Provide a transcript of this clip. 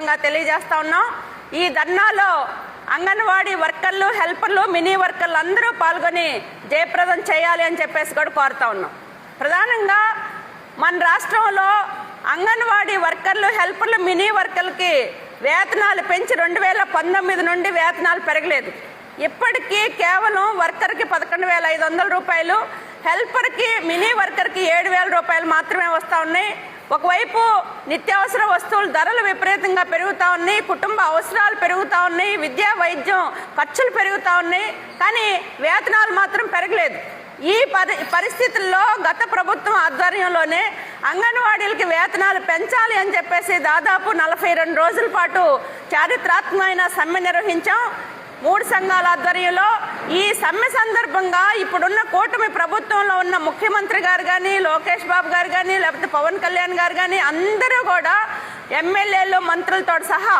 సందర్భంగా తెలియజేస్తా ఉన్నాం. ఈ ధర్నాలో అంగన్వాడీ వర్కర్లు, హెల్పర్లు, మినీ వర్కర్లు అందరూ పాల్గొని జయప్రదం చేయాలి అని చెప్పేసి కూడా కోరుతా ఉన్నాం. ప్రధానంగా మన రాష్ట్రంలో అంగన్వాడీ వర్కర్లు, హెల్పర్లు, మినీ వర్కర్లకి వేతనాలు పెంచి 2019 నుండి వేతనాలు పెరగలేదు. ఇప్పటికీ కేవలం వర్కర్కి 11,500 రూపాయలు, హెల్పర్కి, మినీ వర్కర్కి 7,000 రూపాయలు మాత్రమే వస్తూ ఉన్నాయి. ఒకవైపు నిత్యావసర వస్తువుల ధరలు విపరీతంగా పెరుగుతూ ఉన్నాయి, కుటుంబ అవసరాలు పెరుగుతూ ఉన్నాయి, విద్యా వైద్యం ఖర్చులు పెరుగుతూ ఉన్నాయి, కానీ వేతనాలు మాత్రం పెరగలేదు. ఈ పరిస్థితుల్లో గత ప్రభుత్వం ఆధ్వర్యంలోనే అంగన్వాడీలకి వేతనాలు పెంచాలి అని చెప్పేసి దాదాపు 42 రోజుల పాటు చారిత్రాత్మకమైన సమ్మె నిర్వహించాం 3 సంఘాల ఆధ్వర్యంలో. ఈ సమ్మె సందర్భంగా ఇప్పుడున్న కూటమి ప్రభుత్వంలో ఉన్న ముఖ్యమంత్రి గారు కానీ, లోకేష్ బాబు గారు కానీ, లేకపోతే పవన్ కళ్యాణ్ గారు కానీ అందరూ కూడా ఎమ్మెల్యేలు, మంత్రులతో సహా